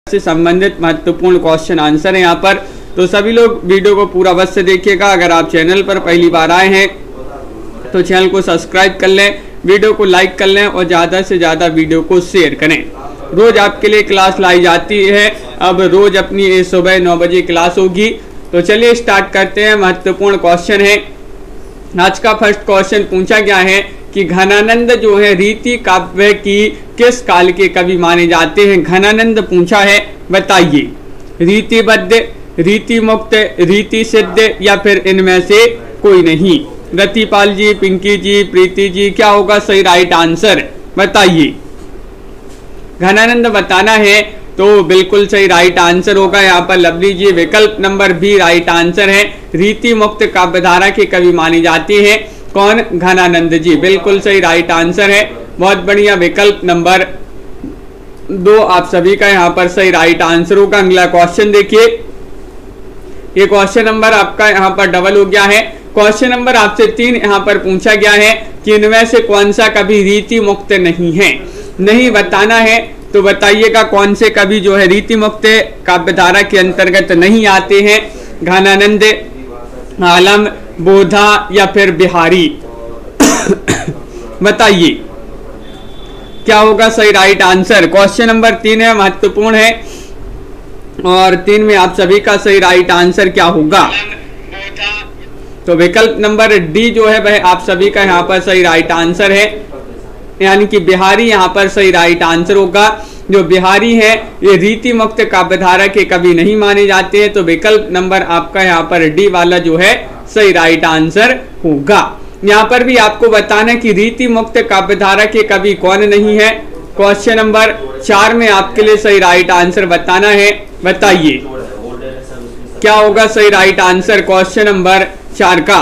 से संबंधित महत्वपूर्ण क्वेश्चन आंसर है यहाँ पर। तो सभी लोग वीडियो को पूरा बस से देखिएगा। अगर आप चैनल पर पहली बार आए हैं तो चैनल को सब्सक्राइब कर लें, वीडियो को लाइक कर लें और ज़्यादा से ज़्यादा वीडियो को शेयर करें। रोज़ आपके लिए क्लास लाई जाती है। अब रोज़ अपनी सुबह 9 बजे क्लास होगी। तो चलिए स्टार्ट करते हैं। महत्वपूर्ण क्वेश्चन है। आज का फर्स्ट क्वेश्चन पूछा गया है कि घनानंद जो है रीति काव्य की किस काल के कवि माने जाते हैं। घनानंद पूछा है, बताइए। रीतिबद्ध, रीति मुक्त, रीति सिद्ध या फिर इनमें से कोई नहीं। रतिपाल जी, पिंकी जी, प्रीति जी, क्या होगा सही राइट आंसर, बताइए। घनानंद बताना है तो बिल्कुल सही राइट आंसर होगा यहाँ पर लवली जी। विकल्प नंबर बी राइट आंसर है। रीति मुक्त काव्यधारा के कवि माने जाते हैं कौन, घनानंद जी, बिल्कुल सही राइट आंसर है। बहुत बढ़िया। विकल्प नंबर 2 आप सभी का यहाँ पर सही राइट आंसर होगा। अगला क्वेश्चन देखिए। ये क्वेश्चन नंबर आपका यहाँ पर डबल हो गया है। क्वेश्चन नंबर आपसे 3 यहाँ पर पूछा गया है कि इनमें से कौन सा कवि रीति मुक्त नहीं है। नहीं बताना है तो बताइएगा कौन से कवि जो है रीति मुक्त काव्यधारा के अंतर्गत नहीं आते हैं। घनानंद, आलम, बोधा या फिर बिहारी, बताइए क्या होगा सही राइट आंसर। क्वेश्चन नंबर 3 है, महत्वपूर्ण है और 3 में आप सभी का सही राइट आंसर क्या होगा। तो विकल्प नंबर डी जो है वह आप सभी का यहाँ पर सही राइट आंसर है, यानी कि बिहारी यहाँ पर सही राइट आंसर होगा। जो बिहारी है ये रीति मुक्त काव्यधारा के कवि नहीं माने जाते हैं। तो विकल्प नंबर आपका यहाँ पर डी वाला जो है सही राइट आंसर होगा। यहाँ पर भी आपको बताना कि रीति मुक्त काव्यधारा के कवि कौन नहीं है। क्वेश्चन नंबर 4 में आपके लिए सही राइट आंसर बताना है, बताइए क्या होगा सही राइट आंसर क्वेश्चन नंबर 4 का।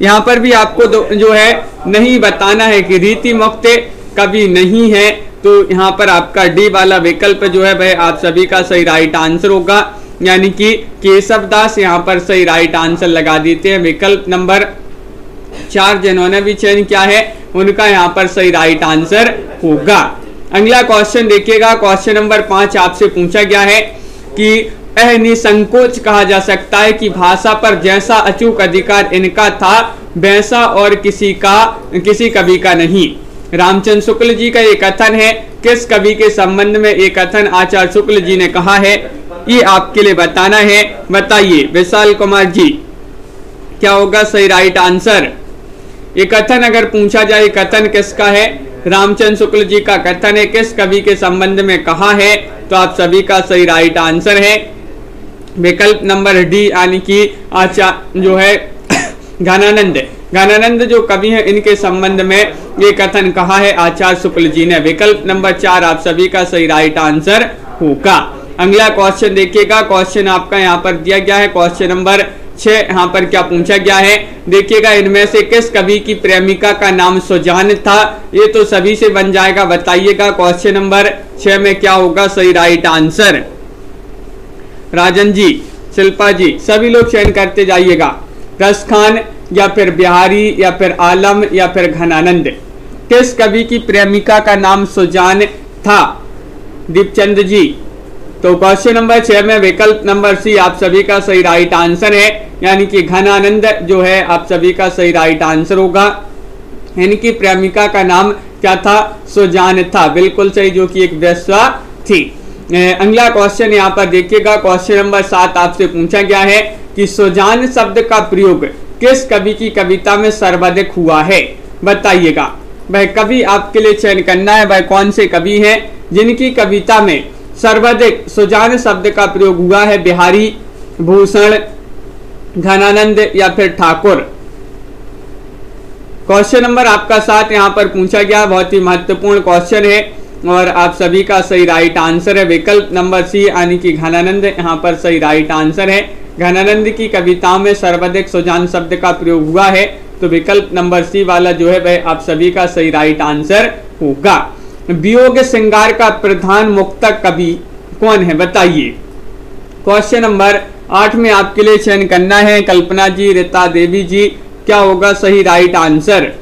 यहाँ पर भी आपको जो है नहीं बताना है कि रीति मुक्त कवि नहीं है। तो यहाँ पर आपका डी वाला विकल्प जो है वह आप सभी का सही राइट आंसर होगा, यानी कि केशव दास यहाँ पर सही राइट आंसर लगा देते हैं। विकल्प नंबर 4 जिन्होंने भी चयन किया है उनका यहाँ पर सही राइट आंसर होगा। अगला क्वेश्चन देखिएगा। क्वेश्चन नंबर 5 आपसे पूछा गया है कि निसंकोच कहा जा सकता है कि भाषा पर जैसा अचूक अधिकार इनका था वैसा और किसी कवि का नहीं। रामचंद्र शुक्ल जी का ये कथन है। किस कवि के संबंध में ये कथन आचार्य शुक्ल जी ने कहा है, ये आपके लिए बताना है, बताइए। विशाल कुमार जी, क्या होगा सही राइट आंसर। ये कथन अगर पूछा जाए कथन किसका है, रामचंद्र शुक्ल जी का कथन है। किस कवि के संबंध में कहा है, तो आप सभी का सही राइट आंसर है विकल्प नंबर डी, यानी कि आचार्य जो है घनानंद जो कवि हैं इनके संबंध में ये कथन कहा है आचार्य शुक्ल जी ने। विकल्प नंबर 4 आप सभी का सही राइट आंसर होगा। अगला क्वेश्चन देखिएगा। क्वेश्चन आपका यहाँ पर दिया गया है। क्वेश्चन नंबर 6 यहाँ पर क्या पूछा गया है, देखिएगा। इनमें से किस कवि की प्रेमिका का नाम सुजान था। ये तो सभी से बन जाएगा, बताइएगा क्वेश्चन नंबर 6 में क्या होगा सही राइट आंसर। राजन जी, शिल्पा जी, सभी लोग चयन करते जाइएगा। रस खान या फिर बिहारी या फिर आलम या फिर घनानंद, किस कवि की प्रेमिका का नाम सुजान था। दीपचंद जी, तो क्वेश्चन नंबर 6 में विकल्प नंबर सी आप सभी का सही राइट आंसर है, यानी कि घनानंद जो है आप सभी का सही राइट आंसर होगा। इनकी प्रेमिका का नाम क्या था, सुजान था, बिल्कुल सही, जो कि एक वेश्या थी। अगला क्वेश्चन यहाँ पर देखिएगा। क्वेश्चन नंबर 7 आपसे पूछा गया है कि सुजान शब्द का प्रयोग किस कवि की कविता में सर्वाधिक हुआ है, बताइएगा। वह कवि आपके लिए चयन करना है, वह कौन से कवि हैं जिनकी कविता में सर्वाधिक सुजान शब्द का प्रयोग हुआ है। बिहारी, भूषण, घनानंद या फिर ठाकुर। क्वेश्चन नंबर आपका 7 यहाँ पर पूछा गया, बहुत ही महत्वपूर्ण क्वेश्चन है और आप सभी का सही राइट आंसर है विकल्प नंबर सी, यानी कि घनानंद यहाँ पर सही राइट आंसर है। घनानंद की कविताओं में सर्वाधिक सुजान शब्द का प्रयोग हुआ है, तो विकल्प नंबर सी वाला जो है वह आप सभी का सही राइट आंसर होगा। वियोग श्रृंगार का प्रधान मुक्तक कवि कौन है, बताइए। क्वेश्चन नंबर 8 में आपके लिए चयन करना है। कल्पना जी, रीता देवी जी, क्या होगा सही राइट आंसर।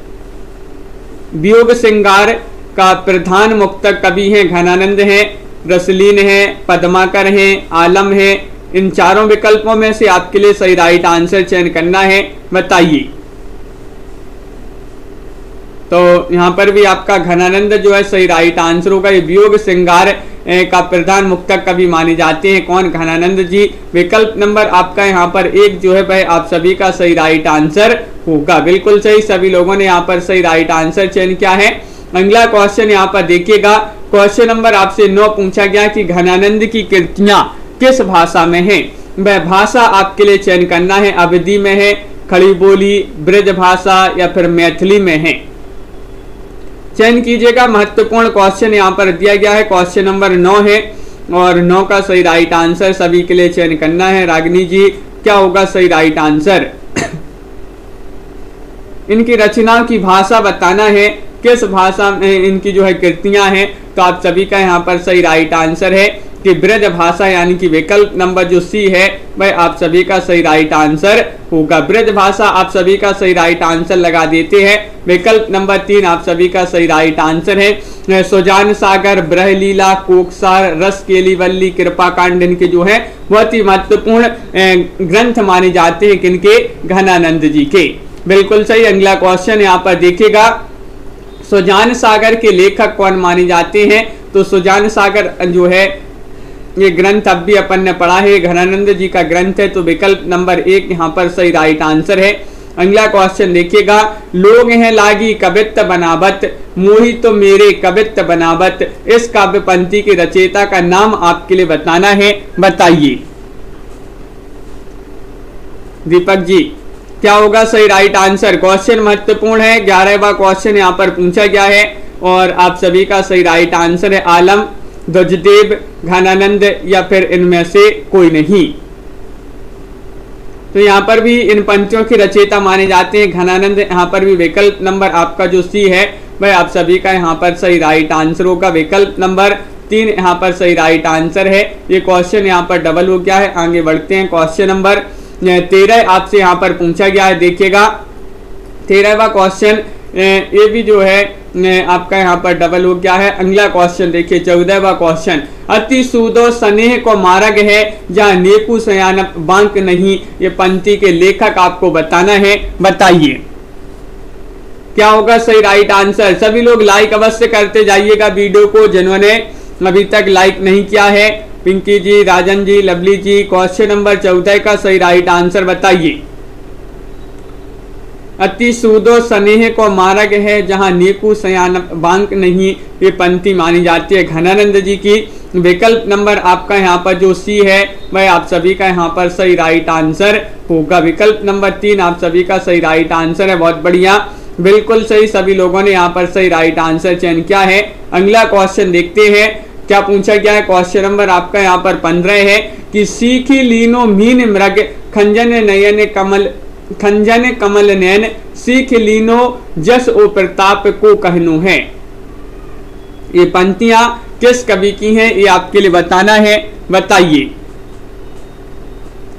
वियोग श्रृंगार का प्रधान मुक्तक कवि हैं घनानंद हैं, रसलीन है, पद्माकर है, आलम है। इन चारों विकल्पों में से आपके लिए सही राइट आंसर चयन करना है, बताइए। तो यहाँ पर भी आपका घनानंद जो है सही राइट आंसर होगा। ये वियोग श्रृंगार का प्रधान मुक्तक कवि माने जाते हैं। कौन? घनानंद जी। विकल्प नंबर आपका यहाँ पर 1 जो है भाई आप सभी का सही राइट आंसर होगा। बिल्कुल सही, सभी लोगों ने यहाँ पर सही राइट आंसर चयन किया है। अगला क्वेश्चन यहाँ पर देखिएगा, क्वेश्चन नंबर आपसे 9 पूछा गया कि घनानंद की कृतियां किस भाषा में है। वह भाषा आपके लिए चयन करना है, अवधी में है, खड़ी बोली, ब्रज भाषा या फिर मैथिली में है। चयन कीजिएगा। महत्वपूर्ण क्वेश्चन यहाँ पर दिया गया है, क्वेश्चन नंबर 9 है और 9 का सही राइट आंसर सभी के लिए चयन करना है। रागिनी जी, क्या होगा सही राइट आंसर? इनकी रचनाओं की भाषा बताना है, किस भाषा में इनकी जो है कृतियां हैं। तो आप सभी का यहाँ पर सही राइट आंसर है कि ब्रज भाषा, यानी कि विकल्प नंबर जो सी है वह आप सभी का सही राइट आंसर होगा। ब्रज भाषा आप सभी का सही राइट आंसर लगा देते हैं। विकल्प नंबर 3 आप सभी का सही राइट आंसर है। सुजान सागर, ब्रहलीला, कोकसार, रस केली वल्ली, कृपा कांड इनके जो है बहुत ही महत्वपूर्ण ग्रंथ माने जाते हैं किनके? घनानंद जी के। बिल्कुल सही। अगला क्वेश्चन यहाँ पर देखिएगा, सुजान सागर के लेखक कौन माने जाते हैं। तो सुजान सागर जो है ये ग्रंथ अब भी अपन ने पढ़ा है, घनानंद जी का ग्रंथ है। तो विकल्प नंबर 1 यहाँ पर सही राइट आंसर है। अगला क्वेश्चन देखिएगा, लोग हैं लागी कवित्त बनावत, मोही तो मेरे कवित्त बनावत। इस काव्य पंक्ति के रचयिता का नाम आपके लिए बताना है, बताइए। दीपक जी, क्या होगा सही राइट आंसर? क्वेश्चन महत्वपूर्ण है, 11वां क्वेश्चन यहाँ पर पूछा गया है और आप सभी का सही राइट आंसर है आलम, ध्वजदेव, घनानंद या फिर इनमें से कोई नहीं। तो यहाँ पर भी इन पंक्तियों के रचयिता माने जाते हैं घनानंद। यहाँ पर भी विकल्प नंबर आपका जो सी है वह आप सभी का यहाँ पर सही राइट आंसर होगा। विकल्प नंबर 3 यहाँ पर सही राइट आंसर है। ये क्वेश्चन यहाँ पर डबल हो गया है। आगे बढ़ते हैं, क्वेश्चन नंबर 13 आपसे यहाँ पर पूछा गया है। देखिएगा 13वां क्वेश्चन ये भी जो है आपका यहाँ पर डबल हो गया है। अगला क्वेश्चन देखिए 14वां क्वेश्चन, अति सूदो स्नेह को मार्ग है जहाँ नेकु सयान बांक नहीं। ये पंक्ति के लेखक आपको बताना है, बताइए। क्या होगा सही राइट आंसर? सभी लोग लाइक अवश्य करते जाइएगा वीडियो को, जिन्होंने अभी तक लाइक नहीं किया है। पिंकी जी, राजन जी, लवली जी, क्वेश्चन नंबर 14 का सही राइट आंसर बताइए। अति सूदो स्नेह को मार्ग है जहाँ नेकु सयान बांक नहीं। ये पंक्ति मानी जाती है घनानंद जी की। विकल्प नंबर आपका यहाँ पर जो सी है वह आप सभी का यहाँ पर सही राइट आंसर होगा। विकल्प नंबर 3 आप सभी का सही राइट आंसर है। बहुत बढ़िया, बिल्कुल सही, सभी लोगों ने यहाँ पर सही राइट आंसर चयन किया है। अगला क्वेश्चन देखते हैं क्या पूछा गया है। क्वेश्चन नंबर आपका यहाँ पर 15 है कि सीखी लीनो मीन मृग खंजन नयन कमल, खंजन कमल नयन सीख लीनो जस ओ प्रताप को कहनो है। ये पंक्तियां किस कवि की हैं ये आपके लिए बताना है, बताइए।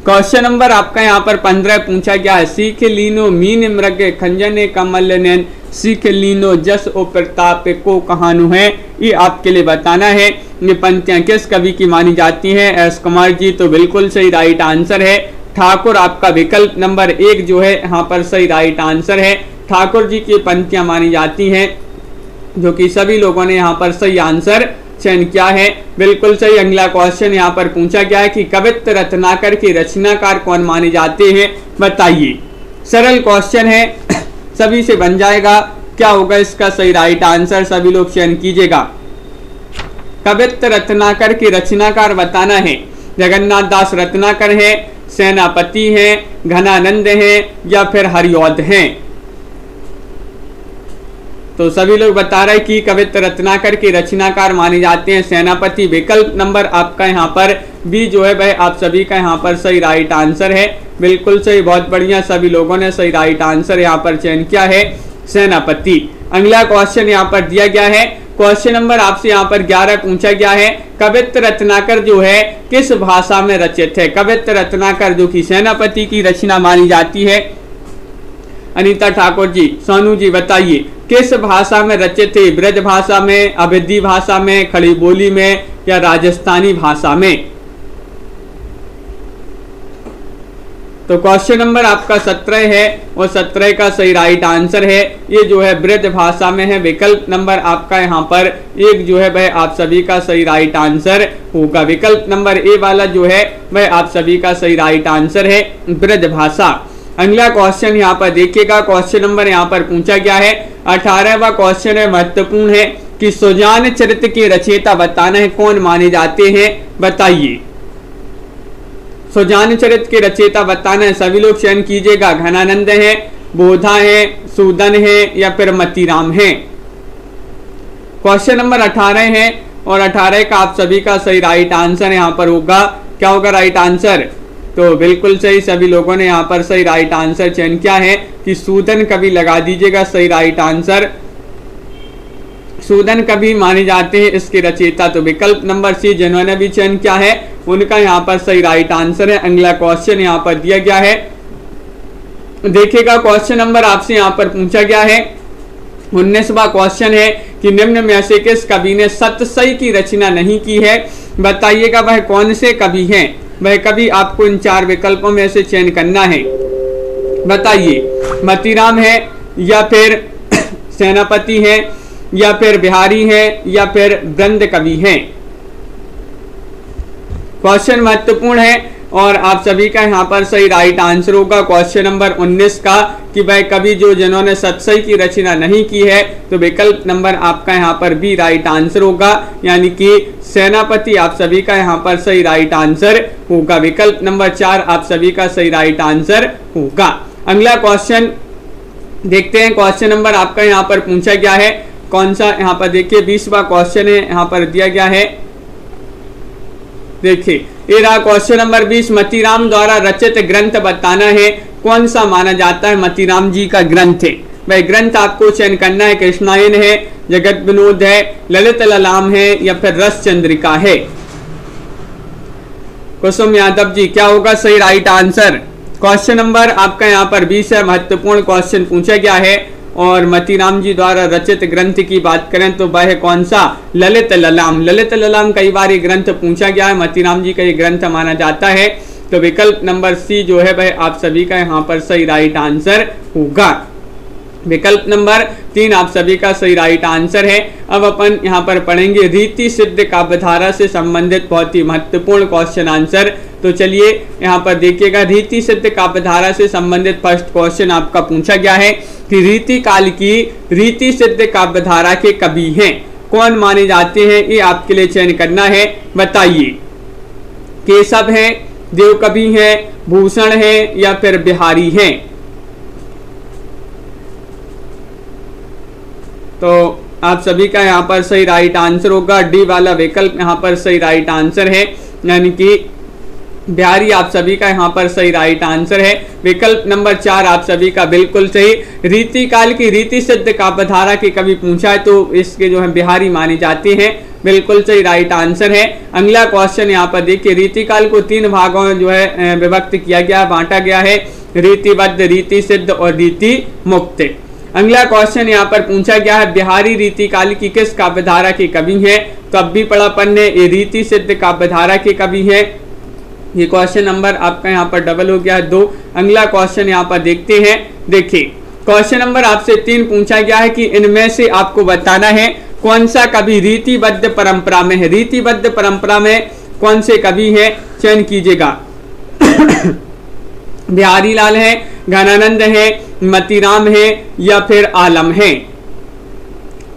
क्वेश्चन नंबर आपका यहाँ पर 15 पूछा गया है, सीख लीनो मीन मृग खंजन कमल नयन सीख लीनो जस ओ प्रताप को कहानु है। ये आपके लिए बताना है ये पंक्तियां किस कवि की मानी जाती हैं। एस कुमार जी, तो बिल्कुल सही राइट आंसर है ठाकुर। आपका विकल्प नंबर 1 जो है यहाँ पर सही राइट आंसर है। ठाकुर जी की पंक्तियां मानी जाती हैं, जो कि सभी लोगों ने यहाँ पर सही आंसर चयन किया है। बिल्कुल सही। अगला क्वेश्चन यहाँ पर पूछा गया है कि कवित्त रत्नाकर के रचनाकार कौन माने जाते हैं, बताइए। सरल क्वेश्चन है, सभी से बन जाएगा। क्या होगा इसका सही राइट आंसर? सभी लोग चयन कीजिएगा। कवित्त रत्नाकर के रचनाकार बताना है। जगन्नाथ दास रत्नाकर है, सेनापति हैं, घनानंद हैं या फिर हरिऔध हैं। तो सभी लोग बता रहे कि कवित्त रत्नाकर के रचनाकार माने जाते हैं सेनापति। विकल्प नंबर आपका यहाँ पर बी जो है वह आप सभी का यहाँ पर सही राइट आंसर है। बिल्कुल सही, बहुत बढ़िया, सभी लोगों ने सही राइट आंसर यहाँ पर चयन किया है, सेनापति। अगला क्वेश्चन यहाँ पर दिया गया है। क्वेश्चन नंबर आपसे यहाँ पर 11 पूछा गया है, कवित्त रत्नाकर जो है किस भाषा में रचित है। कवित्त रत्नाकर जो कि सेनापति की रचना मानी जाती है, अनीता ठाकुर जी, सोनू जी बताइए किस भाषा में रचित है? ब्रज भाषा में, अवधी भाषा में, खड़ी बोली में या राजस्थानी भाषा में? तो क्वेश्चन नंबर आपका 17 है और 17 का सही राइट आंसर है ये जो है ब्रज भाषा में है। विकल्प नंबर आपका यहाँ पर एक जो है वह आप सभी का सही राइट आंसर होगा। विकल्प नंबर ए वाला जो है वह आप सभी का सही राइट आंसर है, ब्रज भाषा। अगला क्वेश्चन यहाँ पर देखिएगा, क्वेश्चन नंबर यहाँ पर पूछा गया है 18वां क्वेश्चन है, महत्वपूर्ण है कि सुजान चरित्र के रचयिता बताना है, कौन माने जाते हैं? बताइए। सुजान चरित्र के रचयिता बताना है, सभी लोग चयन कीजिएगा। घनानंद है, बोधा है, सूदन है या फिर मतीराम है? क्वेश्चन नंबर 18 है और 18 का आप सभी का सही राइट आंसर यहाँ पर होगा। क्या होगा राइट आंसर? तो बिल्कुल सही, सभी लोगों ने यहाँ पर सही राइट आंसर चयन किया है कि सूदन कवि लगा दीजिएगा सही राइट आंसर। सूदन कवि माने जाते हैं इसके रचयिता। तो विकल्प नंबर सी जिन्होंने भी चयन किया है उनका यहाँ पर सही राइट आंसर है। अगला क्वेश्चन यहाँ पर दिया गया है, देखिएगा क्वेश्चन नंबर आपसे यहाँ पर पूछा गया है 19वां क्वेश्चन है कि निम्न में से किस कवि ने सतसई की रचना नहीं की है? बताइएगा वह कौन से कवि हैं? वह कवि आपको इन 4 विकल्पों में से चयन करना है। बताइए, मतीराम है या फिर सेनापति है या फिर बिहारी है या फिर वृंद कवि हैं? क्वेश्चन महत्वपूर्ण है और आप सभी का यहाँ पर सही राइट आंसर होगा क्वेश्चन नंबर 19 का कि वह कवि जो जिन्होंने सतसई की रचना नहीं की है। तो विकल्प नंबर आपका यहाँ पर बी राइट आंसर होगा, यानी कि सेनापति आप सभी का यहाँ पर सही राइट आंसर होगा। विकल्प नंबर 4 आप सभी का सही राइट आंसर होगा। अगला क्वेश्चन देखते हैं, क्वेश्चन नंबर आपका यहाँ पर पूछा गया है कौन सा? यहाँ पर देखिए 20वां क्वेश्चन है, यहाँ पर दिया गया है, देखिए ये रहा क्वेश्चन नंबर 20। मतीराम द्वारा रचित ग्रंथ बताना है, कौन सा माना जाता है मतीराम जी का ग्रंथ है? वह ग्रंथ आपको चयन करना है, कृष्णायन है, जगत विनोद है, ललित ललाम है या फिर रस चंद्रिका है? कुसुम यादव जी, क्या होगा सही राइट आंसर? क्वेश्चन नंबर आपका यहाँ पर 20 है, महत्वपूर्ण क्वेश्चन पूछा गया है और मतीराम जी द्वारा रचित ग्रंथ की बात करें तो वह कौन सा? ललित ललाम। ललित ललाम कई बार ये ग्रंथ पूछा गया है, मतीराम जी का ये ग्रंथ माना जाता है। तो विकल्प नंबर सी जो है वह आप सभी का यहाँ पर सही राइट आंसर होगा। विकल्प नंबर 3 आप सभी का सही राइट आंसर है। अब अपन यहाँ पर पढ़ेंगे रीति सिद्ध काव्यधारा से संबंधित बहुत ही महत्वपूर्ण क्वेश्चन आंसर। तो चलिए यहाँ पर देखिएगा, रीति सिद्ध काव्यधारा से संबंधित फर्स्ट क्वेश्चन आपका पूछा गया है कि रीति काल की रीति सिद्ध काव्यधारा के कवि हैं, कौन माने जाते हैं? ये आपके लिए चयन करना है। बताइए, केशव है, देवकवि है, भूषण है या फिर बिहारी हैं? तो आप सभी का यहाँ पर सही राइट आंसर होगा, डी वाला विकल्प यहाँ पर सही राइट आंसर है, यानी कि बिहारी आप सभी का यहाँ पर सही राइट आंसर है। विकल्प नंबर 4 आप सभी का बिल्कुल सही। रीति काल की रीति सिद्ध काव्यधारा के कवि पूछा है तो इसके जो है बिहारी माने जाते हैं, बिल्कुल सही राइट आंसर है। अगला क्वेश्चन यहाँ पर देखिए, रीति काल को 3 भागों में जो है विभक्त किया गया, बांटा गया है, रीतिबद्ध, रीति सिद्ध और रीति मुक्त। अगला क्वेश्चन यहाँ पर पूछा गया है, बिहारी रीति काल की किस काव्यधारा के कवि हैं? तो अब भी पढ़ा पन्ने, ये रीति सिद्ध काव्यधारा के कवि हैं। ये क्वेश्चन नंबर आपका यहाँ पर डबल हो गया है 2। अगला क्वेश्चन यहाँ पर देखते हैं, देखिए क्वेश्चन नंबर आपसे 3 पूछा गया है कि इनमें से आपको बताना है कौन सा कवि रीतिबद्ध परंपरा में है? रीतिबद्ध परंपरा में कौन से कवि है? चयन कीजिएगा। बिहारी लाल है, घनानंद है, मतीराम है या फिर आलम है?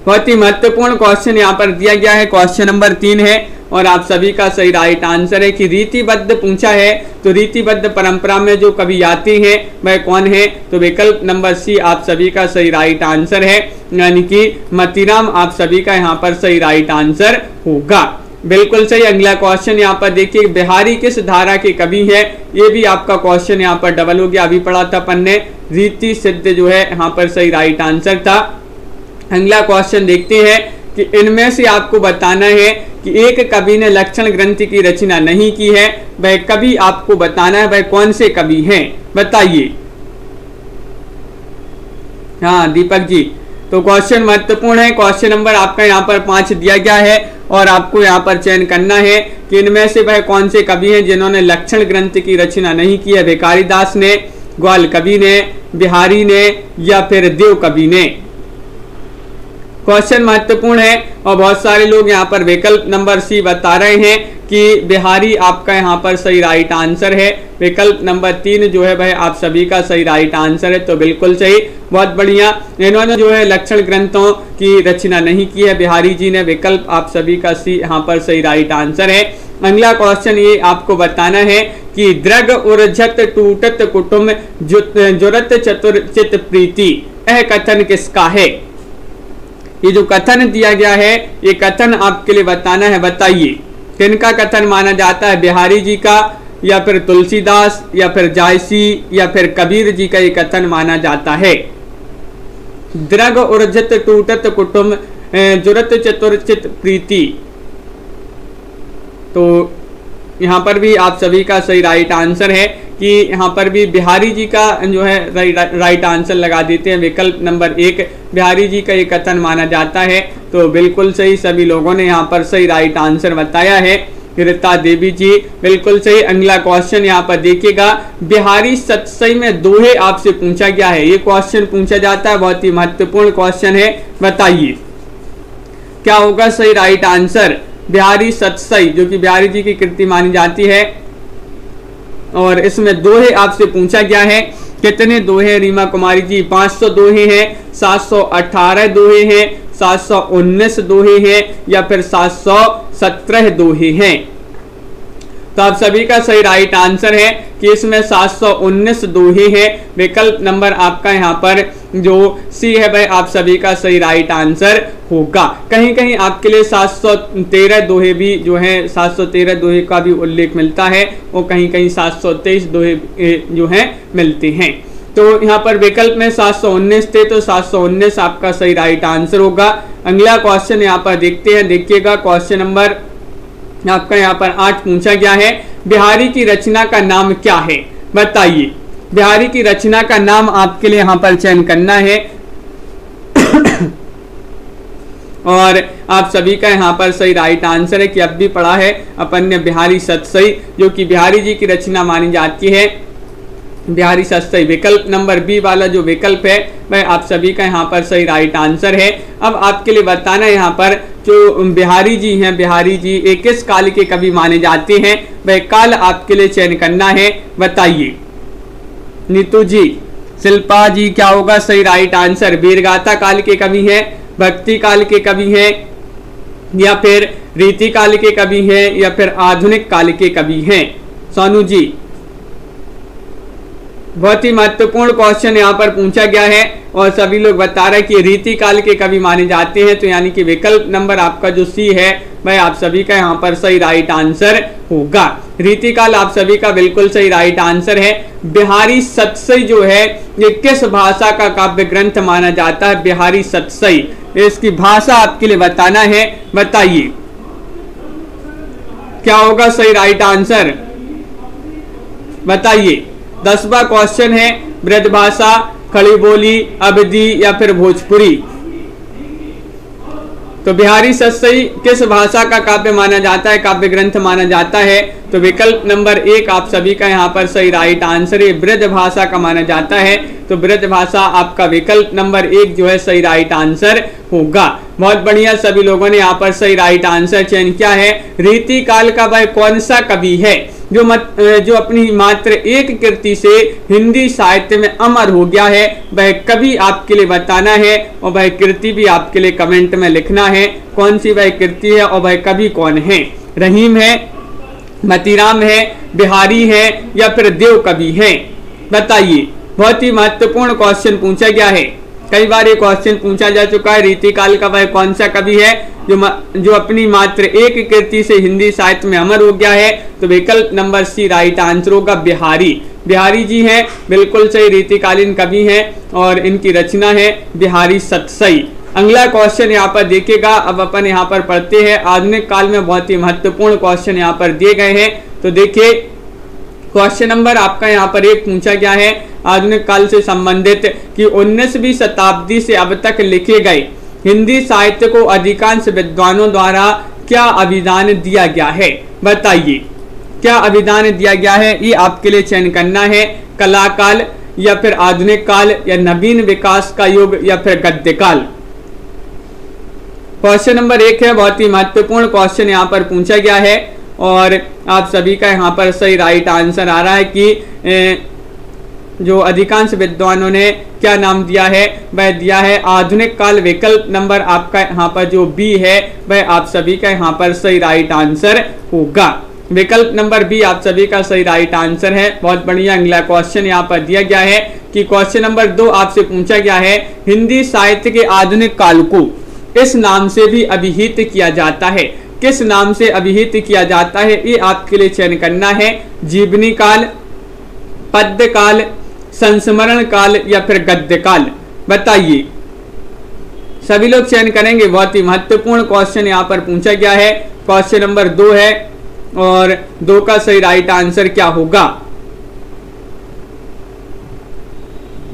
बहुत ही महत्वपूर्ण क्वेश्चन यहाँ पर दिया गया है, क्वेश्चन नंबर 3 है और आप सभी का सही राइट आंसर है कि रीतिबद्ध पूछा है तो रीतिबद्ध परंपरा में जो कवि आते हैं वह कौन है? तो विकल्प नंबर सी आप सभी का सही राइट आंसर है, यानी कि मतीराम आप सभी का यहाँ पर सही राइट आंसर होगा, बिल्कुल सही। अगला क्वेश्चन यहाँ पर देखिए, बिहारी किस धारा के कवि है? ये भी आपका क्वेश्चन यहाँ पर डबल हो गया, अभी पढ़ा था अपन ने, रीति सिद्ध जो है यहाँ पर सही राइट आंसर था। अगला क्वेश्चन देखते हैं कि इनमें से आपको बताना है कि एक कवि ने लक्षण ग्रंथ की रचना नहीं की है, वह कवि आपको बताना है वह कौन से कवि हैं? बताइए। हाँ दीपक जी, तो क्वेश्चन महत्वपूर्ण है। क्वेश्चन नंबर आपका यहाँ पर 5 दिया गया है और आपको यहाँ पर चयन करना है कि इनमें से वह कौन से कवि हैं जिन्होंने लक्षण ग्रंथ की रचना नहीं की है। भिखारी दास ने, ग्वाल कवि ने, बिहारी ने या फिर देव कवि ने। क्वेश्चन महत्वपूर्ण है और बहुत सारे लोग यहाँ पर विकल्प नंबर सी बता रहे हैं कि बिहारी आपका यहाँ पर सही राइट आंसर है। विकल्प नंबर 3 जो है वह आप सभी का सही राइट आंसर है, तो बिल्कुल सही, बहुत बढ़िया। इन्होंने जो है लक्षण ग्रंथों की रचना नहीं की है, बिहारी जी ने। विकल्प आप सभी का सी यहाँ पर सही राइट आंसर है। अगला क्वेश्चन ये आपको बताना है कि दृग उर्जत टूटत कुटुम्ब जुरत चतुर्चित प्रीति, यह कथन किसका है। ये जो कथन दिया गया है ये कथन आपके लिए बताना है। बताइए किनका कथन माना जाता है, बिहारी जी का या फिर तुलसीदास या फिर जायसी या फिर कबीर जी का ये कथन माना जाता है। दृग उर्जत टूटत कुटुम्ब जुरत चतुर्चित प्रीति, तो यहाँ पर भी आप सभी का सही राइट आंसर है कि यहाँ पर भी बिहारी जी का जो है राइट आंसर लगा देते हैं। विकल्प नंबर 1 बिहारी जी का ये कथन माना जाता है, तो बिल्कुल सही, सभी लोगों ने यहाँ पर सही राइट आंसर बताया है। रीता देवी जी बिल्कुल सही। अगला क्वेश्चन यहाँ पर देखिएगा, बिहारी सतसई में दोहे आपसे पूछा गया है। ये क्वेश्चन पूछा जाता है, बहुत ही महत्वपूर्ण क्वेश्चन है। बताइए क्या होगा सही राइट आंसर। बिहारी सतसई जो कि बिहारी जी की कृति मानी जाती है और इसमें दोहे आपसे पूछा गया है। कितने दोहे रीमा कुमारी जी, 500 दोहे हैं, 718 दोहे हैं, 719 दोहे हैं या फिर 717 दोहे हैं। तो आप सभी का सही राइट आंसर है कि इसमें 719 दोहे हैं। विकल्प नंबर आपका यहाँ पर जो सी है वह आप सभी का सही राइट आंसर होगा। कहीं कहीं आपके लिए 713 दोहे भी जो है 713 दोहे का भी उल्लेख मिलता है और कहीं कहीं 723 दोहे जो है मिलते हैं। तो यहाँ पर विकल्प में 719 थे, तो 719 आपका सही राइट आंसर होगा। अगला क्वेश्चन यहाँ पर देखते हैं, देखिएगा क्वेश्चन नंबर आपका यहाँ पर 8 पूछा गया है, बिहारी की रचना का नाम क्या है। बताइए बिहारी की रचना का नाम आपके लिए यहाँ पर चयन करना है और आप सभी का यहाँ पर सही राइट आंसर है कि अब भी पढ़ा है अपन ने बिहारी सतसई, जो कि बिहारी जी की रचना मानी जाती है। बिहारी सतसई विकल्प नंबर बी वाला जो विकल्प है वह आप सभी का यहाँ पर सही राइट आंसर है। अब आपके लिए बताना है यहाँ पर जो बिहारी जी हैं, बिहारी जी एक किस काल के कवि माने जाते हैं, वह काल आपके लिए चयन करना है। बताइए नीतू जी, शिल्पा जी, क्या होगा सही राइट आंसर। वीरगाथा काल के कवि हैं, भक्ति काल के कवि हैं या फिर रीति काल के कवि हैं या फिर आधुनिक काल के कवि हैं। सोनू जी बहुत ही महत्वपूर्ण क्वेश्चन यहाँ पर पूछा गया है और सभी लोग बता रहे हैं कि रीति काल के कवि माने जाते हैं, तो यानी कि विकल्प नंबर आपका जो सी है वह आप सभी का यहाँ पर सही राइट आंसर होगा। रीति काल आप सभी का बिल्कुल सही राइट आंसर है। बिहारी सतसई जो है ये किस भाषा का काव्य ग्रंथ माना जाता है। बिहारी सतसई, इसकी भाषा आपके लिए बताना है। बताइए क्या होगा सही राइट आंसर। बताइए 10वां क्वेश्चन है, ब्रजभाषा, खड़ी बोली, अवधी या फिर भोजपुरी। तो बिहारी सतसई किस भाषा का काव्य माना जाता है, काव्य ग्रंथ माना जाता है। तो विकल्प नंबर 1 आप सभी का यहाँ पर सही राइट आंसर है, ब्रज भाषा का माना जाता है। तो ब्रज भाषा आपका विकल्प नंबर 1 जो है सही राइट आंसर होगा। बहुत बढ़िया, सभी लोगों ने यहाँ पर सही राइट आंसर चयन किया है। रीति काल का वह कौन सा कवि है जो अपनी मात्र एक कृति से हिंदी साहित्य में अमर हो गया है, वह कवि आपके लिए बताना है और वह कृति भी आपके लिए कमेंट में लिखना है कौन सी वह कृति है और वह कवि कौन है। रहीम है, मतीराम है, बिहारी है या फिर देव कवि है। बताइए, बहुत ही महत्वपूर्ण क्वेश्चन पूछा गया है, कई बार ये क्वेश्चन पूछा जा चुका है। रीति काल का वह कौन सा कवि है जो अपनी मात्र एक कृति से हिंदी साहित्य में अमर हो गया है। तो विकल्प नंबर सी राइट आंसर होगा, बिहारी। बिहारी जी हैं, बिल्कुल सही रीतिकालीन कवि हैं और इनकी रचना है बिहारी सतसई। अगला क्वेश्चन यहाँ पर देखिएगा, अब अपन यहाँ पर पढ़ते हैं। आधुनिक काल में बहुत ही महत्वपूर्ण क्वेश्चन यहाँ पर दिए गए हैं। तो देखिए क्वेश्चन नंबर आपका यहाँ पर एक पूछा गया है आधुनिक काल से संबंधित कि 19वीं शताब्दी से अब तक लिखे गए हिंदी साहित्य को अधिकांश विद्वानों द्वारा क्या अभिधान दिया गया है। बताइए क्या अभिधान दिया गया है। ये आपके लिए चयन करना है, कला काल या फिर आधुनिक काल या नवीन विकास का युग या फिर गद्य काल। क्वेश्चन नंबर एक है, बहुत ही महत्वपूर्ण क्वेश्चन यहाँ पर पूछा गया है और आप सभी का यहाँ पर सही राइट आंसर आ रहा है कि जो अधिकांश विद्वानों ने क्या नाम दिया है, वह दिया है आधुनिक काल। विकल्प नंबर आपका यहाँ पर जो बी है वह आप सभी का यहाँ पर सही राइट आंसर होगा। विकल्प नंबर बी आप सभी का सही राइट आंसर है। बहुत बढ़िया। अगला क्वेश्चन यहाँ पर दिया गया है कि क्वेश्चन नंबर 2 आपसे पूछा गया है हिंदी साहित्य के आधुनिक काल को इस नाम से भी अभिहित किया जाता है। किस नाम से अभिहित किया जाता है ये आपके लिए चयन करना है, जीवनी काल, पद्य काल, संस्मरण काल या फिर गद्य काल। बताइए सभी लोग चयन करेंगे। बहुत ही महत्वपूर्ण क्वेश्चन यहाँ पर पूछा गया है। क्वेश्चन नंबर 2 है और 2 का सही राइट आंसर क्या होगा।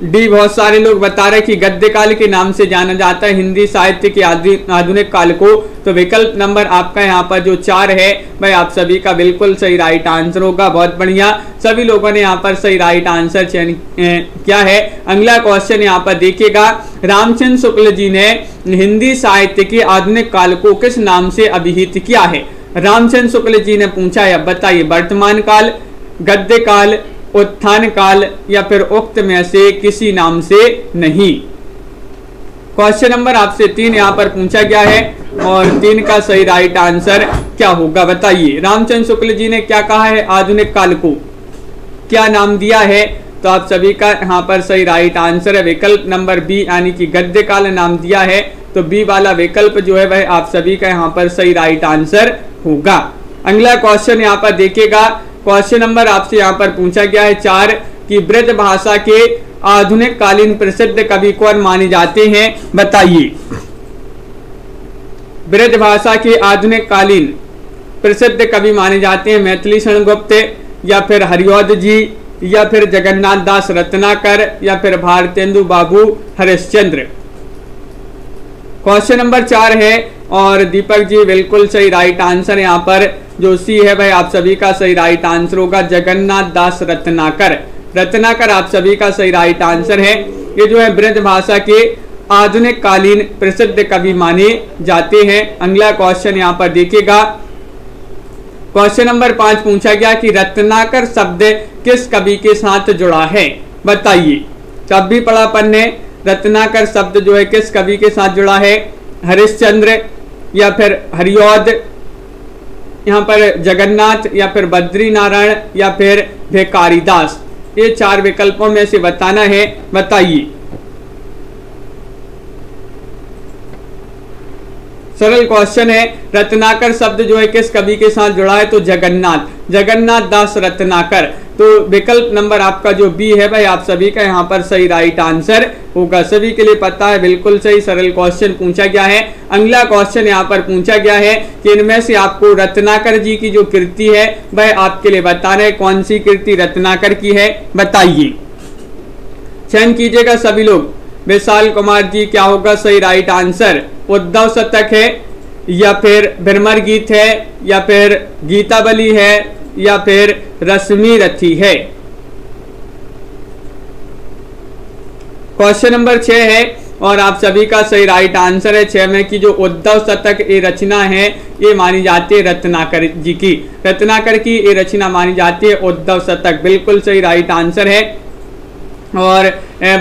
डी बहुत सारे लोग बता रहे कि गद्य काल के नाम से जाना जाता है हिंदी साहित्य के आधुनिक काल को। तो विकल्प नंबर आपका यहाँ पर जो 4 है वह आप सभी का बिल्कुल सही राइट आंसर होगा। बहुत बढ़िया, सभी लोगों ने यहाँ पर सही राइट आंसर चयन किया है। अगला क्वेश्चन यहाँ पर देखिएगा, रामचंद्र शुक्ल जी ने हिंदी साहित्य के आधुनिक काल को किस नाम से अभिहित किया है। रामचंद्र शुक्ल जी ने पूछा है, बताइए वर्तमान काल, गद्य काल, उत्थान काल या फिर उक्त में से किसी नाम से नहीं। क्वेश्चन नंबर आपसे 3 यहाँ पर पूछा गया है और 3 का सही राइट आंसर क्या होगा। बताइए रामचंद्र शुक्ल जी ने क्या कहा है, आधुनिक काल को क्या नाम दिया है। तो आप सभी का यहाँ पर सही राइट आंसर है विकल्प नंबर बी, यानी कि गद्य काल नाम दिया है। तो बी वाला विकल्प जो है वह आप सभी का यहाँ पर सही राइट आंसर होगा। अगला क्वेश्चन यहाँ पर देखिएगा, क्वेश्चन नंबर आपसे यहाँ पर पूछा गया है 4 कि ब्रज भाषा के आधुनिक कालीन प्रसिद्ध कवि कौन माने जाते हैं। बताइए ब्रज भाषा के आधुनिक कालीन प्रसिद्ध कवि माने जाते हैं मैथिली शरण गुप्त या फिर हरिऔध जी या फिर जगन्नाथ दास रत्नाकर या फिर भारतेंदु बाबू हरिश्चंद्र। क्वेश्चन नंबर 4 है और दीपक जी बिल्कुल सही राइट आंसर यहाँ पर जो सी है भाई आप सभी का सही राइट आंसर होगा, जगन्नाथ दास रत्नाकर। रत्नाकर आप सभी का सही राइट आंसर है। ये जो है ब्रज भाषा के आधुनिक कालीन प्रसिद्ध कवि माने जाते हैं। अगला क्वेश्चन यहाँ पर देखिएगा, क्वेश्चन नंबर 5 पूछा गया कि रत्नाकर शब्द किस कवि के साथ जुड़ा है। बताइए कब भी पढ़ा पन्ने, रत्नाकर शब्द जो है किस कवि के साथ जुड़ा है, हरिश्चंद्र या फिर हरिऔध, यहाँ पर जगन्नाथ या फिर बद्री नारायण या फिर भिकारीदास। ये 4 विकल्पों में से बताना है। बताइए सरल क्वेश्चन है, रत्नाकर शब्द जो है किस कवि के साथ जुड़ा है। तो जगन्नाथ दास रत्नाकर। तो विकल्प नंबर आपका जो बी है भाई आप सभी का यहाँ पर सही राइट आंसर होगा। सभी के लिए पता है, बिल्कुल सही सरल क्वेश्चन पूछा गया है। अगला क्वेश्चन यहाँ पर पूछा गया है कि इनमें से आपको रत्नाकर जी की जो कृति है वह आपके लिए बताना है, कौन सी कृति रत्नाकर की है। बताइए चयन कीजिएगा सभी लोग। विशाल कुमार जी क्या होगा सही राइट आंसर, उद्धव शतक है या फिर भ्रमर गीत है या फिर गीतावली है या फिर रश्मि रथी है। क्वेश्चन नंबर 6 है और आप सभी का सही राइट आंसर है 6 में कि जो उद्धव शतक ये रचना है ये मानी जाती है रत्नाकर जी की। रत्नाकर की ये रचना मानी जाती है उद्धव शतक। बिल्कुल सही राइट आंसर है। और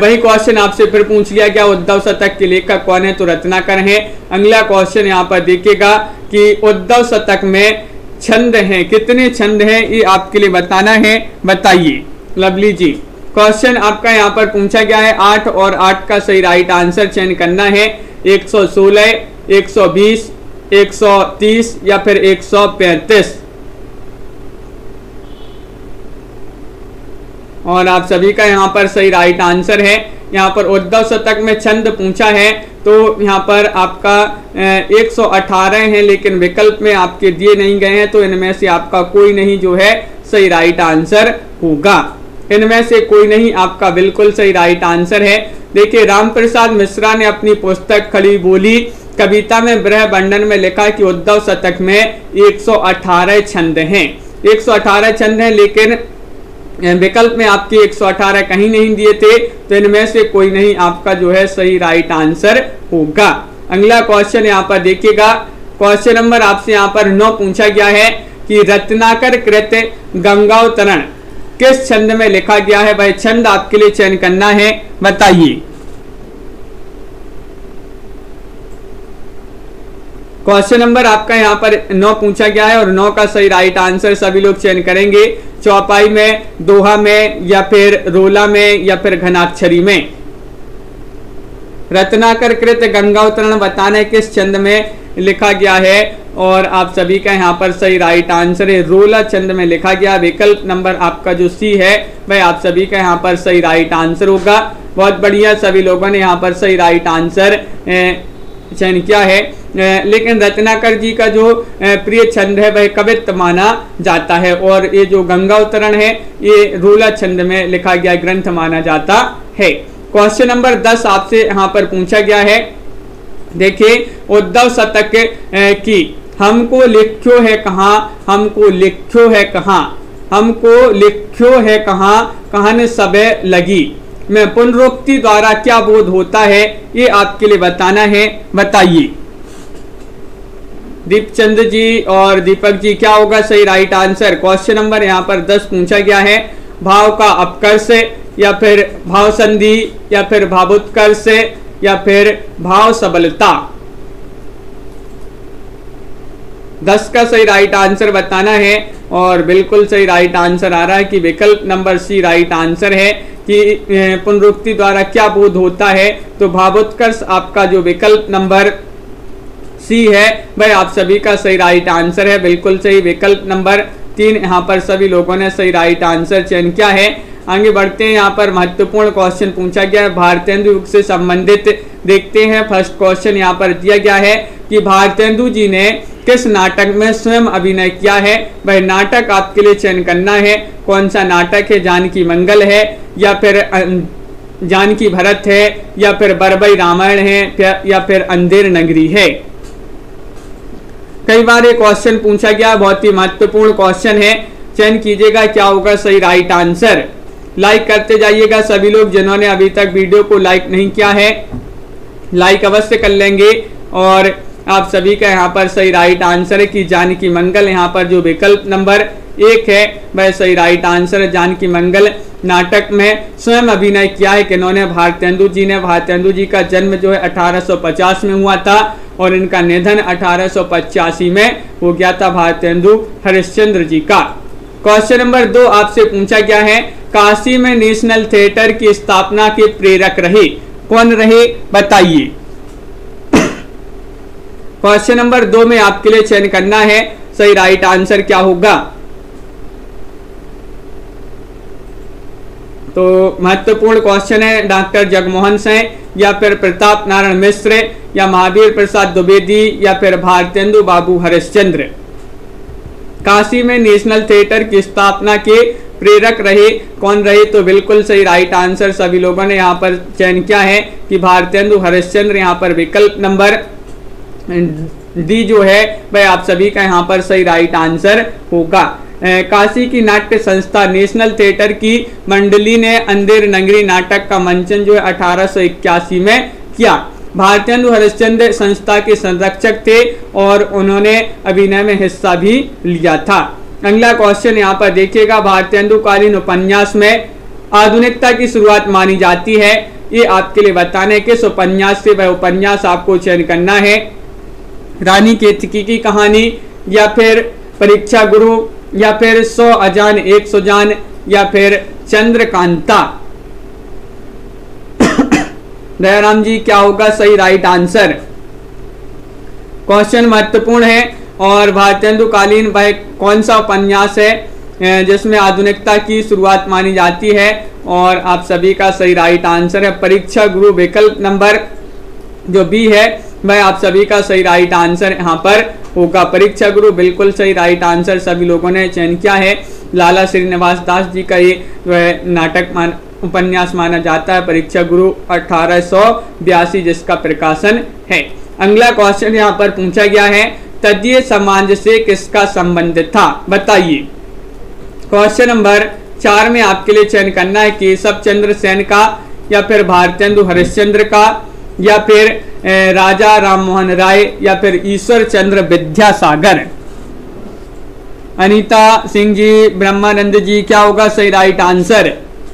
वही क्वेश्चन आपसे फिर पूछ लिया गया उद्धव शतक के लेखक कौन है, तो रत्नाकर है। अगला क्वेश्चन यहाँ पर देखिएगा कि उद्धव शतक में छंद हैं, कितने छंद हैं ये आपके लिए बताना है। बताइए लवली जी। क्वेश्चन आपका यहाँ पर पूछा गया है 8 और 8 का सही राइट आंसर चयन करना है। 116, 120, 130 या फिर 135। और आप सभी का यहाँ पर सही राइट आंसर है। यहाँ पर उद्धव शतक में छंद पूछा है तो यहाँ पर आपका 118 है, लेकिन विकल्प में आपके दिए नहीं गए हैं, तो इनमें से आपका कोई नहीं जो है सही राइट आंसर होगा? इनमें से कोई नहीं आपका बिल्कुल सही राइट आंसर है। देखिए, रामप्रसाद मिश्रा ने अपनी पुस्तक खड़ी बोली कविता में ब्रह बंधन में लिखा कि उद्धव शतक में 118 छंद हैं। 118 छंद हैं, लेकिन विकल्प में आपके 118 कहीं नहीं दिए थे, तो इनमें से कोई नहीं आपका जो है सही राइट आंसर होगा। अगला क्वेश्चन यहाँ पर देखिएगा, क्वेश्चन नंबर आपसे यहाँ पर 9 पूछा गया है कि रत्नाकर कृत गंगावतरण किस छंद में लिखा गया है? भाई छंद आपके लिए चयन करना है, बताइए। क्वेश्चन नंबर आपका यहाँ पर 9 पूछा गया है और 9 का सही राइट आंसर सभी लोग चयन करेंगे। चौपाई में, दोहा में, या फिर रोला में, या फिर घनाक्षरी में। रत्नाकर कृत गंगावतरण बताना है किस छंद में लिखा गया है, और आप सभी का यहाँ पर सही राइट आंसर है रोला छंद में लिखा गया। विकल्प नंबर आपका जो सी है वह आप सभी का यहाँ पर सही राइट आंसर होगा। बहुत बढ़िया, सभी लोगों ने यहाँ पर सही राइट आंसर चयन किया है। लेकिन रत्नाकर जी का जो प्रिय छंद है वह कवित्व माना जाता है, और ये जो गंगावतरण है ये रोला छंद में लिखा गया ग्रंथ माना जाता है। क्वेश्चन नंबर 10 आपसे यहाँ पर पूछा गया है। देखिए, उद्धव शतक की हमको लिख्यो है कहाँ, हमको लिख्यो है कहाँ, हमको लिख्यो है कहाँ, कहन सबे लगी में पुनरुक्ति द्वारा क्या बोध होता है? ये आपके लिए बताना है, बताइए। दीपचंद जी और दीपक जी, क्या होगा सही राइट आंसर? क्वेश्चन नंबर यहाँ पर 10 पूछा गया है। भाव का अपकर्ष, या फिर भाव संधि, या फिर भावोत्कर्ष, या फिर भाव सबलता। 10 का सही राइट आंसर बताना है, और बिल्कुल सही राइट आंसर आ रहा है कि विकल्प नंबर सी राइट आंसर है कि पुनरुक्ति द्वारा क्या बोध होता है। तो भावोत्कर्ष आपका जो विकल्प नंबर सी है वह आप सभी का सही राइट आंसर है, बिल्कुल सही। विकल्प नंबर 3 यहाँ पर सभी लोगों ने सही राइट आंसर चयन किया है। आगे बढ़ते हैं, यहाँ पर महत्वपूर्ण क्वेश्चन पूछा गया है भारतेंदु युग से संबंधित। देखते हैं, फर्स्ट क्वेश्चन यहाँ पर दिया गया है कि भारतेंदु जी ने किस नाटक में स्वयं अभिनय किया है? वह नाटक आपके लिए चयन करना है। कौन सा नाटक है? जानकी मंगल है, या फिर जानकी भरत है, या फिर बरबई रामायण है, या फिर अंधेर नगरी है। कई बार ये क्वेश्चन पूछा गया, बहुत ही महत्वपूर्ण क्वेश्चन है। चयन कीजिएगा क्या होगा सही राइट आंसर। लाइक करते जाइएगा सभी लोग, जिन्होंने अभी तक वीडियो को लाइक नहीं किया है लाइक अवश्य कर लेंगे। और आप सभी का यहाँ पर सही राइट आंसर है कि जानकी मंगल, यहाँ पर जो विकल्प नंबर 1 है वह सही राइट आंसर है। जानकी मंगल नाटक में स्वयं अभिनय किया है किन्होंने? भारतेंदु जी ने। भारतेंदु जी का जन्म जो है 1850 में हुआ था, और इनका निधन 1885 में हो गया था, भारतेंदु हरिश्चंद्र जी का। क्वेश्चन नंबर 2 आपसे पूछा गया है, काशी में नेशनल थिएटर की स्थापना के प्रेरक रहे, कौन रहे? बताइए। क्वेश्चन नंबर 2 में आपके लिए चयन करना है, सही राइट आंसर क्या होगा? तो महत्वपूर्ण क्वेश्चन है, डॉक्टर जगमोहन सिंह, या फिर प्रताप नारायण मिश्र, या महावीर प्रसाद द्विवेदी, या फिर भारतेंदु बाबू हरिश्चंद्र। काशी में नेशनल थिएटर की स्थापना के प्रेरक रहे, कौन रहे? तो बिल्कुल सही राइट आंसर सभी लोगों ने यहाँ पर चयन किया है कि भारतेंदु हरिश्चंद्र। यहाँ पर विकल्प नंबर डी जो है वह आप सभी का यहाँ पर सही राइट आंसर होगा। काशी की नाट्य संस्था नेशनल थिएटर की मंडली ने अंधेर नगरी नाटक का मंचन जो है 1881 में किया। भारतेंदु हरिश्चंद्र संस्था के संरक्षक थे और उन्होंने अभिनय में हिस्सा भी लिया था। अगला क्वेश्चन यहाँ पर देखिएगा, भारतेंदु कालीन उपन्यास में आधुनिकता की शुरुआत मानी जाती है, ये आपके लिए बताने किस उपन्यास से? वह उपन्यास आपको चयन करना है। रानी केतकी की कहानी, या फिर परीक्षा गुरु, या फिर 100 अजान 100 जान, या फिर चंद्रकांता। दयाराम जी, क्या होगा सही राइट आंसर? क्वेश्चन महत्वपूर्ण है, और भारतेंदु कालीन वह कौन सा उपन्यास है जिसमें आधुनिकता की शुरुआत मानी जाती है? और आप सभी का सही राइट आंसर है परीक्षा गुरु। विकल्प नंबर जो बी है वह आप सभी का सही राइट आंसर यहाँ पर होगा? परीक्षा गुरु बिल्कुल सही राइट आंसर सभी लोगों ने चयन किया है। लाला श्रीनिवास दास जी का ये नाटक उपन्यास माना जाता है परीक्षा गुरु 1882 जिसका प्रकाशन है। अगला क्वेश्चन यहाँ पर पूछा गया है, तदीय समाज से किसका संबंध था? बताइए। क्वेश्चन नंबर 4 में आपके लिए चयन करना है केशव चंद्र सेन का, या फिर भारतेंदु हरिश्चंद्र का, या फिर राजा राममोहन राय, या फिर ईश्वर चंद्र विद्यासागर। अनीता सिंह जी, ब्रह्मानंद जी, क्या होगा सही राइट आंसर?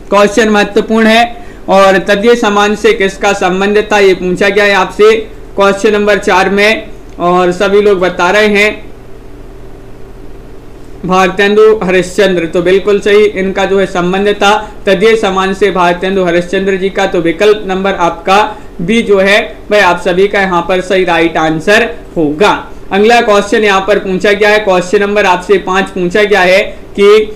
क्वेश्चन महत्वपूर्ण है। और तदीय समाज से किसका संबंध था ये पूछा गया है आपसे क्वेश्चन नंबर 4 में, और सभी लोग बता रहे हैं भारतेंदु हरिश्चंद्र। तो बिल्कुल सही इनका जो है संबंध था तदीय समाज से भारतेंदु हरिश्चंद्र जी का। तो विकल्प नंबर आपका बी जो है वह आप सभी का यहाँ पर सही राइट आंसर होगा। अगला क्वेश्चन यहाँ पर पूछा गया है, क्वेश्चन नंबर आपसे 5 पूछा गया है कि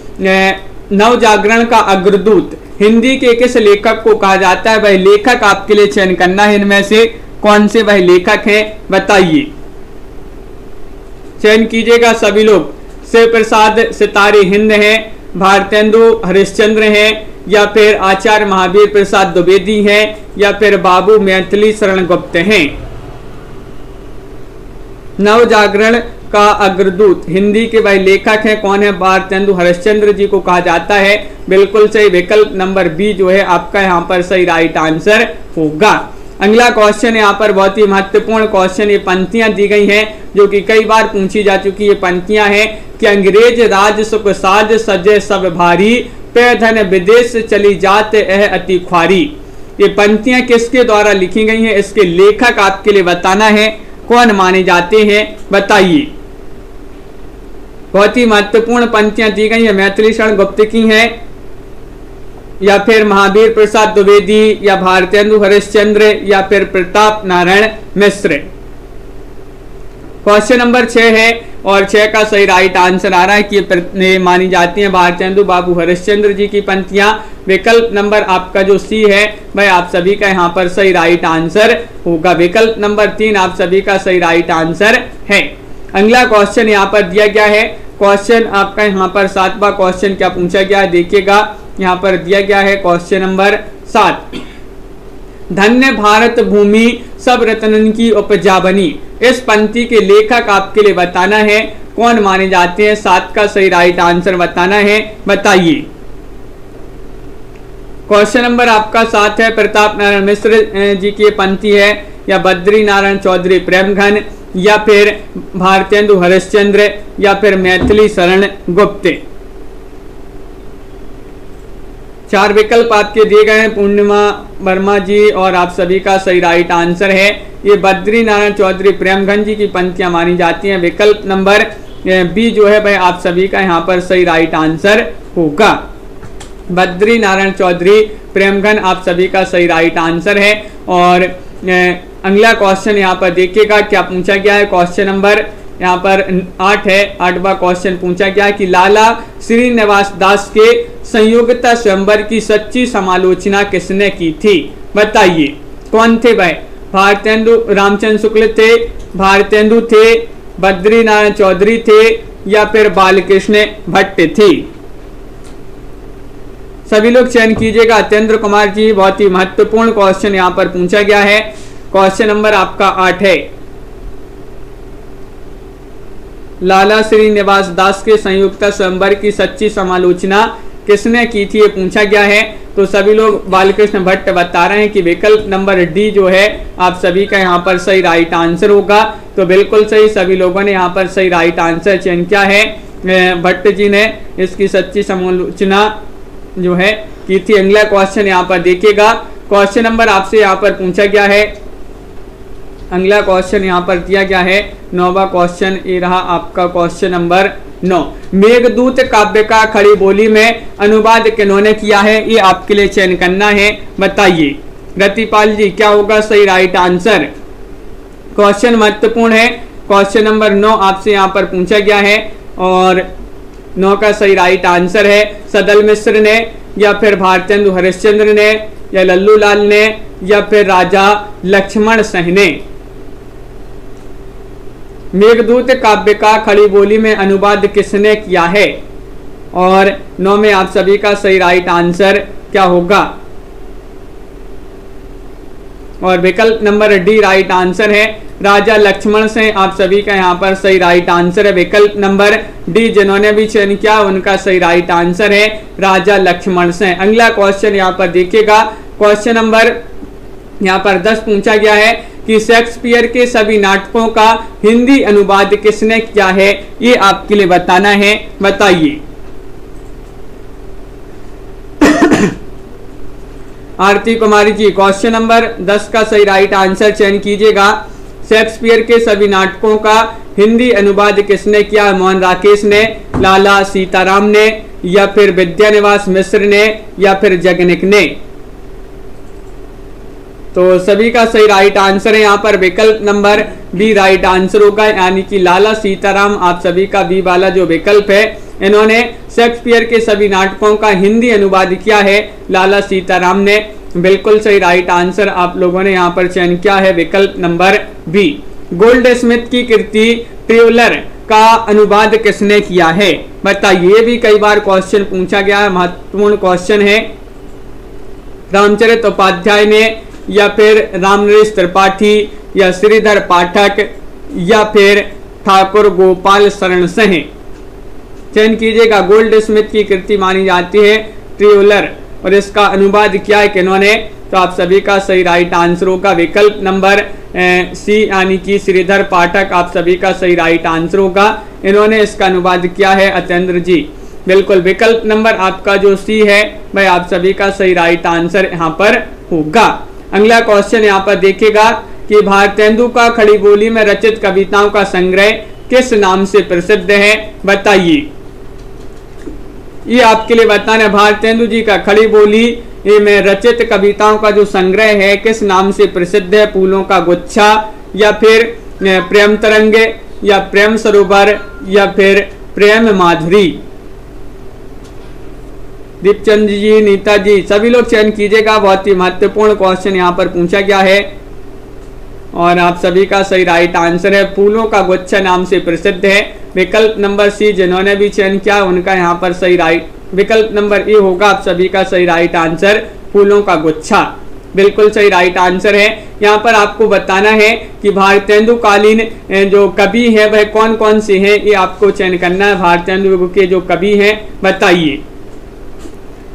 नवजागरण का अग्रदूत हिंदी के किस लेखक को कहा जाता है? वह लेखक आपके लिए चयन करना है, इनमें से कौन से वह लेखक हैं बताइए। चयन कीजिएगा सभी लोग। शिव प्रसाद सितारे हिंद हैं, भारतेंदु हरिश्चंद्र हैं, या फिर आचार्य महावीर प्रसाद द्विवेदी हैं, या फिर बाबू मैथिली शरण गुप्त हैं। नवजागरण का अग्रदूत हिंदी के वह लेखक हैं, कौन है? भारतेंदु हरिश्चंद्र जी को कहा जाता है। बिल्कुल सही विकल्प नंबर बी जो है आपका यहाँ पर सही राइट आंसर होगा। अगला क्वेश्चन यहाँ पर बहुत ही महत्वपूर्ण क्वेश्चन, ये पंक्तियां दी गई हैं जो कि कई बार पूछी जा चुकी ये पंक्तियां हैं कि अंग्रेज राज सुख साज सजे सब भारी, पे धन विदेश चली जात एह अति ख्वारी। ये पंक्तियां किसके द्वारा लिखी गई हैं? इसके लेखक आपके लिए बताना है, कौन माने जाते हैं बताइए। बहुत ही महत्वपूर्ण पंक्तियां दी गई है, मैथिली शरण गुप्त की हैं, या फिर महावीर प्रसाद द्विवेदी, या भारतेंदु हरिश्चंद्र, या फिर प्रताप नारायण मिश्र। क्वेश्चन नंबर 6 है, और 6 का सही राइट आंसर आ रहा है कि ये मानी जाती हैं भारतेंदु बाबू हरिश्चंद्र जी की पंक्तियां। विकल्प नंबर आपका जो सी है वह आप सभी का यहाँ पर सही राइट आंसर होगा। विकल्प नंबर 3 आप सभी का सही राइट आंसर है। अगला क्वेश्चन यहाँ पर दिया गया है, क्वेश्चन आपका यहाँ पर 7वां क्वेश्चन क्या पूछा गया है देखिएगा। यहाँ पर दिया गया है क्वेश्चन नंबर 7, धन्य भारत भूमि सब रत्नन की उपजा बनी। इस पंक्ति के लेखक आपके लिए बताना है, कौन माने जाते हैं? 7 का सही राइट आंसर बताना है, बताइए। क्वेश्चन नंबर आपका 7 है, प्रताप नारायण मिश्र जी की पंक्ति है, या बद्री नारायण चौधरी प्रेमघन, या फिर भारतेंदु हरिश्चंद्र, या फिर मैथिली शरण गुप्त। 4 विकल्प आपके दिए गए हैं पूर्णिमा वर्मा जी, और आप सभी का सही राइट आंसर है ये बद्री नारायण चौधरी प्रेमघन जी की पंक्तियां मानी जाती हैं। विकल्प नंबर बी जो है वह आप सभी का यहाँ पर सही राइट आंसर होगा। बद्री नारायण चौधरी प्रेमघन आप सभी का सही राइट आंसर है। और अगला क्वेश्चन यहाँ पर देखिएगा क्या पूछा गया है। क्वेश्चन नंबर यहाँ पर 8 है, 8वां क्वेश्चन पूछा गया है कि लाला श्रीनिवास दास के संयोगिता स्वयंवर की सच्ची समालोचना किसने की थी? बताइए कौन थे वह? भारतेंदु रामचंद्र शुक्ल थे, भारतेंदु थे, बद्री नारायण चौधरी थे, या फिर बालकृष्ण भट्ट थी। सभी लोग चयन कीजिएगा। अत्येंद्र कुमार जी, बहुत ही महत्वपूर्ण क्वेश्चन यहाँ पर पूछा गया है। क्वेश्चन नंबर आपका 8 है, लाला श्रीनिवास दास के संयुक्त स्वयंवर की सच्ची समालोचना किसने की थी ये पूछा गया है। तो सभी लोग बालकृष्ण भट्ट बता रहे हैं कि विकल्प नंबर डी जो है आप सभी का यहाँ पर सही राइट आंसर होगा। तो बिल्कुल सही, सभी लोगों ने यहाँ पर सही राइट आंसर चयन किया है। भट्ट जी ने इसकी सच्ची समालोचना जो है की थी। अगला क्वेश्चन यहाँ पर देखिएगा। क्वेश्चन नंबर आपसे यहाँ पर पूछा गया है, अगला क्वेश्चन यहाँ पर दिया गया है 9वां क्वेश्चन, ये रहा आपका क्वेश्चन नंबर 9। मेघदूत काव्य का खड़ी बोली में अनुवाद किन्होंने किया है ये आपके लिए चयन करना है, बताइए। रतिपाल जी क्या होगा सही राइट आंसर? क्वेश्चन महत्वपूर्ण है। क्वेश्चन नंबर 9 आपसे यहाँ पर पूछा गया है और 9 का सही राइट आंसर है सदल मिश्र ने, या फिर भारतेंदु हरिश्चंद्र ने, या लल्लू लाल ने, या फिर राजा लक्ष्मण सिंह ने। मेघदूत काव्य का खड़ी बोली में अनुवाद किसने किया है? और 9 में आप सभी का सही राइट आंसर क्या होगा? और विकल्प नंबर डी राइट आंसर है, राजा लक्ष्मण सेन। आप सभी का यहाँ पर सही राइट आंसर है विकल्प नंबर डी। जिन्होंने भी चयन किया उनका सही राइट आंसर है राजा लक्ष्मण सेन। अगला क्वेश्चन यहाँ पर देखिएगा, क्वेश्चन नंबर यहाँ पर 10 पूछा गया है कि शेक्सपियर के सभी नाटकों का हिंदी अनुवाद किसने किया है? ये आपके लिए बताना है, बताइए। आरती कुमारी जी, क्वेश्चन नंबर 10 का सही राइट आंसर चयन कीजिएगा। शेक्सपियर के सभी नाटकों का हिंदी अनुवाद किसने किया? मोहन राकेश ने, लाला सीताराम ने, या फिर विद्यानिवास मिश्र ने, या फिर जगनिक ने? तो सभी का सही राइट आंसर है यहाँ पर विकल्प नंबर बी राइट आंसर होगा, यानी कि लाला सीताराम। आप सभी का बी वाला जो विकल्प है, इन्होंने शेक्सपियर के सभी नाटकों का हिंदी अनुवाद किया है, लाला सीताराम ने। बिल्कुल सही राइट आंसर आप लोगों ने यहाँ पर चयन किया है विकल्प नंबर बी। गोल्ड स्मिथ की कृति ट्रेवलर का अनुवाद किसने किया है? बताइए। ये भी कई बार क्वेश्चन पूछा गया है, महत्वपूर्ण क्वेश्चन है। रामचरित उपाध्याय ने, या फिर रामनरेश त्रिपाठी, या श्रीधर पाठक, या फिर ठाकुर गोपाल शरण सिंह? चयन कीजिएगा। गोल्ड स्मिथ की कृति मानी जाती है ट्रेवलर, और इसका अनुवाद किया है किन्होंने? तो आप सभी का सही राइट आंसर होगा विकल्प नंबर सी, यानी कि श्रीधर पाठक। आप सभी का सही राइट आंसर होगा, इन्होंने इसका अनुवाद किया है अतेंद्र जी। बिल्कुल विकल्प नंबर आपका जो सी है भाई, आप सभी का सही राइट आंसर यहाँ पर होगा। अगला क्वेश्चन यहाँ पर देखिएगा कि भारतेंदु का खड़ी बोली में रचित कविताओं का संग्रह किस नाम से प्रसिद्ध है? बताइए। ये आपके लिए बताना है, भारतेंदु जी का खड़ी बोली में रचित कविताओं का जो संग्रह है किस नाम से प्रसिद्ध है? फूलों का गुच्छा, या फिर प्रेम तरंग, या प्रेम सरोवर, या फिर प्रेम माधुरी? दीपचंद जी, नीता जी, सभी लोग चयन कीजिएगा। बहुत ही महत्वपूर्ण क्वेश्चन यहाँ पर पूछा गया है, और आप सभी का सही राइट आंसर है फूलों का गुच्छा नाम से प्रसिद्ध है विकल्प नंबर सी। जिन्होंने भी चयन किया उनका यहाँ पर सही राइट विकल्प नंबर ए होगा। आप सभी का सही राइट आंसर फूलों का गुच्छा, बिल्कुल सही राइट आंसर है। यहाँ पर आपको बताना है कि भारतेंदु कालीन जो कवि है वह कौन कौन से हैं, ये आपको चयन करना है। भारतेंदु के जो कवि हैं बताइए।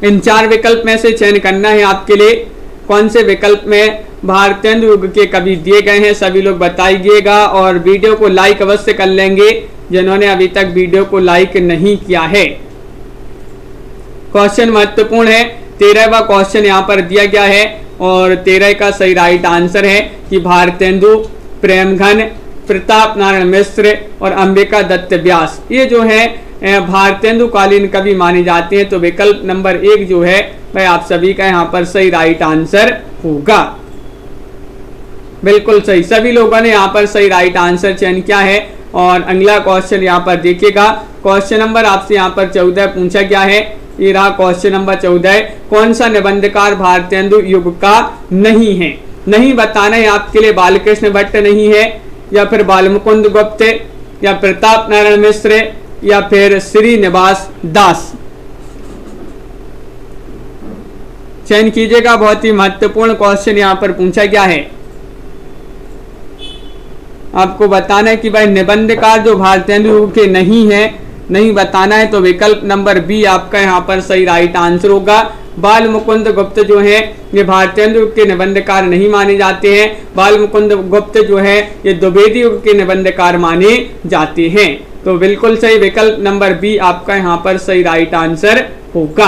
इन 4 विकल्प में से चयन करना है आपके लिए, कौन से विकल्प में भारतेंदु युग के कवि दिए गए हैं, सभी लोग बताइएगा। और वीडियो को लाइक अवश्य कर लेंगे जिन्होंने अभी तक वीडियो को लाइक नहीं किया है। क्वेश्चन महत्वपूर्ण है, 13वां क्वेश्चन यहाँ पर दिया गया है, और 13 का सही राइट आंसर है कि भारतेंदु, प्रेमघन, प्रताप नारायण मिश्र और अंबिका दत्त व्यास, ये जो है भारतेंदु कालीन कवि माने जाते हैं। तो विकल्प नंबर 1 जो है वह आप सभी का यहाँ पर सही राइट आंसर होगा। बिल्कुल सही, सभी लोगों ने यहाँ पर सही राइट आंसर चयन किया है। और अगला क्वेश्चन यहाँ पर देखिएगा, क्वेश्चन नंबर आपसे यहाँ पर 14 पूछा गया है। ये रहा क्वेश्चन नंबर 14, कौन सा निबंधकार भारतेंदु युग का नहीं है? नहीं बताना है आपके लिए। बालकृष्ण भट्ट नहीं है, या फिर बालमुकुंद गुप्त, या प्रताप नारायण मिश्र, या फिर श्रीनिवास दास? चयन कीजिएगा। बहुत ही महत्वपूर्ण क्वेश्चन यहाँ पर पूछा गया है। आपको बताना है कि भाई निबंधकार जो भारतेंदु युग के नहीं है, नहीं बताना है। तो विकल्प नंबर बी आपका यहाँ पर सही राइट आंसर होगा। बाल मुकुंद गुप्त जो है ये भारतेंदु युग के निबंधकार नहीं माने जाते हैं। बाल मुकुंद गुप्त जो है ये द्विवेदी युग के निबंधकार माने जाते हैं। तो बिल्कुल सही, विकल्प नंबर बी आपका यहाँ पर सही राइट आंसर होगा।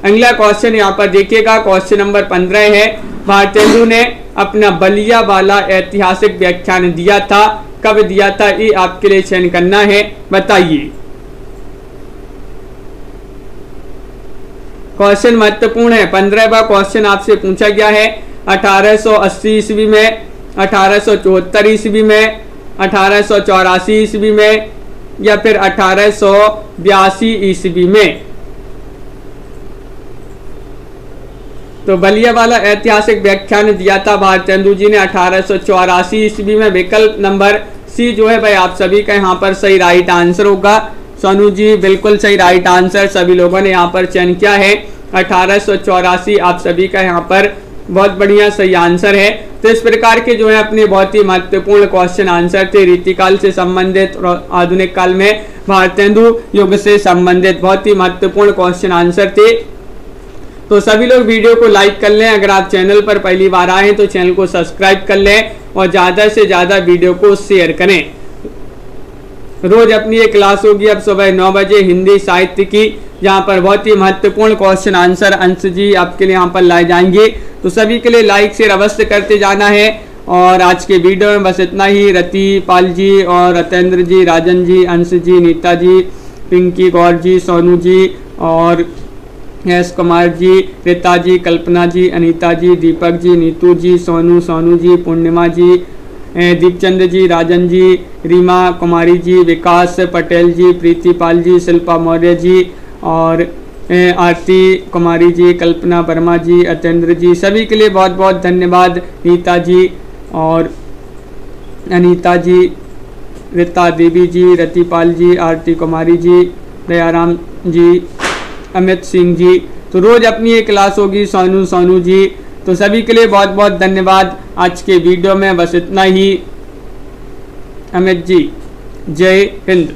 अगला क्वेश्चन यहाँ पर देखिएगा, क्वेश्चन नंबर 15 है, भारतेंदु ने अपना बलिया वाला ऐतिहासिक व्याख्यान दिया था, कब दिया था? ये आपके लिए चयन करना है, बताइए। क्वेश्चन महत्वपूर्ण है, 15वां क्वेश्चन आपसे पूछा गया है। 1880 ईस्वी में, 1874 ईस्वी में, 1884 ईस्वी में, या फिर 1882 ईस्वी में? तो बलिया वाला ऐतिहासिक व्याख्यान दिया था भारतेंदु जी ने 1884 ईस्वी में। विकल्प नंबर सी जो है भाई आप सभी का यहाँ पर सही राइट आंसर होगा। सोनू जी बिल्कुल सही राइट आंसर सभी लोगों ने यहाँ पर चयन किया है। 1884 आप सभी का यहाँ पर बहुत बढ़िया सही आंसर है। तो इस प्रकार के जो है अपने बहुत ही महत्वपूर्ण क्वेश्चन आंसर थे रीतिकाल से संबंधित और आधुनिक काल में भारतेंदु युग से संबंधित बहुत ही महत्वपूर्ण क्वेश्चन आंसर थे। तो सभी लोग वीडियो को लाइक कर लें, अगर आप चैनल पर पहली बार आए हैं तो चैनल को सब्सक्राइब कर लें और ज़्यादा से ज़्यादा वीडियो को शेयर करें। रोज अपनी एक क्लास होगी अब सुबह 9 बजे हिंदी साहित्य की, जहाँ पर बहुत ही महत्वपूर्ण क्वेश्चन आंसर अंश जी आपके लिए यहाँ पर लाए जाएंगे। तो सभी के लिए लाइक शेयर अवश्य करते जाना है। और आज के वीडियो में बस इतना ही। रति पाल जी और अतेंद्र जी, राजन जी, अंश जी, नीता जी, पिंकी गौर जी, सोनू जी और एस कुमार जी, रीता जी, कल्पना जी, अनीता जी, दीपक जी, नीतू जी, सोनू जी, पूर्णिमा जी, दीपचंद जी, राजन जी, रीमा कुमारी जी, विकास पटेल जी, प्रीति पाल जी, शिल्पा मौर्य जी और आरती कुमारी जी, कल्पना वर्मा जी, अतेंद्र जी, सभी के लिए बहुत बहुत धन्यवाद। नीता जी और अनीता जी, रीता देवी जी, रतिपाल जी, आरती कुमारी जी, दयाराम जी, अमित सिंह जी। तो रोज अपनी एक क्लास होगी सोनू जी। तो सभी के लिए बहुत बहुत धन्यवाद। आज के वीडियो में बस इतना ही। अमित जी, जय हिंद।